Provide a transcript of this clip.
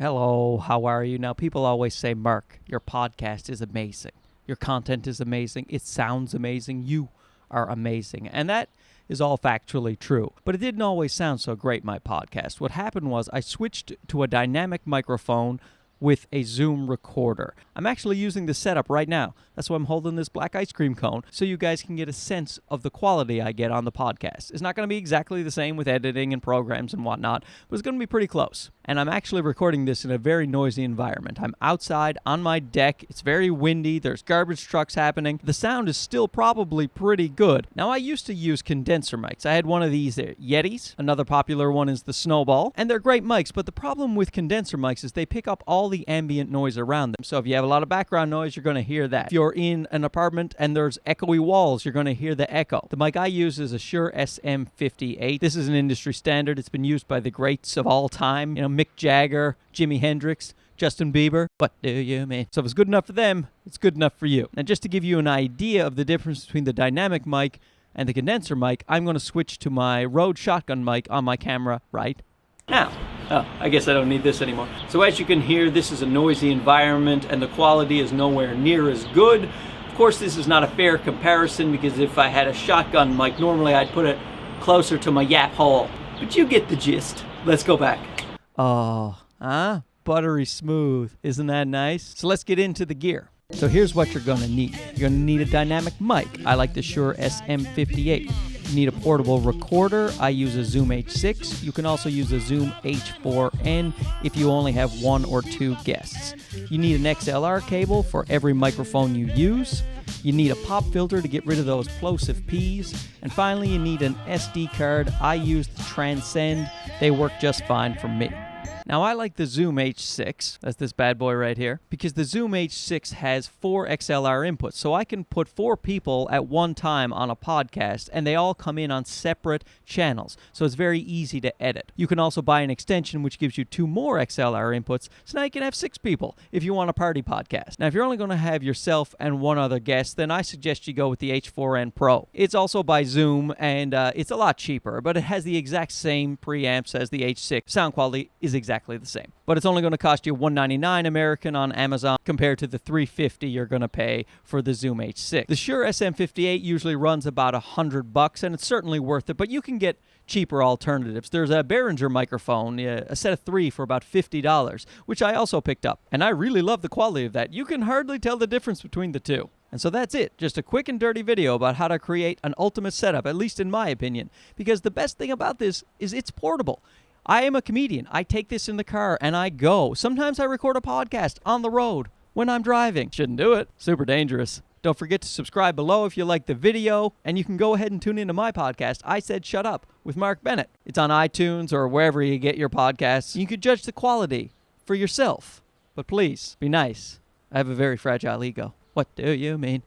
Hello, how are you? Now, people always say, Mark, your podcast is amazing. Your content is amazing. It sounds amazing. You are amazing. And that is all factually true. But it didn't always sound so great, my podcast. What happened was I switched to a dynamic microphone with a Zoom recorder. I'm actually using the setup right now. That's why I'm holding this black ice cream cone, so you guys can get a sense of the quality I get on the podcast. It's not going to be exactly the same with editing and programs and whatnot, but it's going to be pretty close. And I'm actually recording this in a very noisy environment. I'm outside on my deck. It's very windy. There's garbage trucks happening. The sound is still probably pretty good. Now, I used to use condenser mics. I had one of these Yetis. Another popular one is the Snowball. And they're great mics, but the problem with condenser mics is they pick up all the ambient noise around them. So if you have a lot of background noise, you're going to hear that. If you're in an apartment and there's echoey walls, you're going to hear the echo. The mic I use is a Shure SM58. This is an industry standard. It's been used by the greats of all time. Mick Jagger, Jimi Hendrix, Justin Bieber. What do you mean? So if it's good enough for them, it's good enough for you. Now, just to give you an idea of the difference between the dynamic mic and the condenser mic, I'm going to switch to my Rode shotgun mic on my camera right now. Oh, I guess I don't need this anymore. So as you can hear, this is a noisy environment and the quality is nowhere near as good. Of course, this is not a fair comparison because if I had a shotgun mic, normally I'd put it closer to my yap hole. But you get the gist. Let's go back. Oh, buttery smooth. Isn't that nice? So let's get into the gear. So here's what you're gonna need. You're gonna need a dynamic mic. I like the Shure SM58. You need a portable recorder. I use a Zoom H6. You can also use a Zoom H4N if you only have one or two guests. You need an XLR cable for every microphone you use. You need a pop filter to get rid of those plosive P's. And finally, you need an SD card. I use the Transcend. They work just fine for me. Now, I like the Zoom H6, that's this bad boy right here, because the Zoom H6 has 4 XLR inputs, so I can put 4 people at one time on a podcast, and they all come in on separate channels, so it's very easy to edit. You can also buy an extension which gives you 2 more XLR inputs, so now you can have 6 people if you want a party podcast. Now, if you're only going to have yourself and one other guest, then I suggest you go with the H4N Pro. It's also by Zoom, and it's a lot cheaper, but it has the exact same preamps as the H6. Sound quality is exactly the same. But it's only going to cost you $199 American on Amazon compared to the $350 you're going to pay for the Zoom H6. The Shure SM58 usually runs about $100 and it's certainly worth it, but you can get cheaper alternatives. There's a Behringer microphone, a set of 3 for about $50, which I also picked up. And I really love the quality of that. You can hardly tell the difference between the two. And so that's it. Just a quick and dirty video about how to create an ultimate setup, at least in my opinion. Because the best thing about this is it's portable. I am a comedian. I take this in the car and I go. Sometimes I record a podcast on the road when I'm driving. Shouldn't do it. Super dangerous. Don't forget to subscribe below if you like the video, and you can go ahead and tune into my podcast, I Said Shut Up, with Mark Bennett. It's on iTunes or wherever you get your podcasts. You can judge the quality for yourself. But please, be nice. I have a very fragile ego. What do you mean?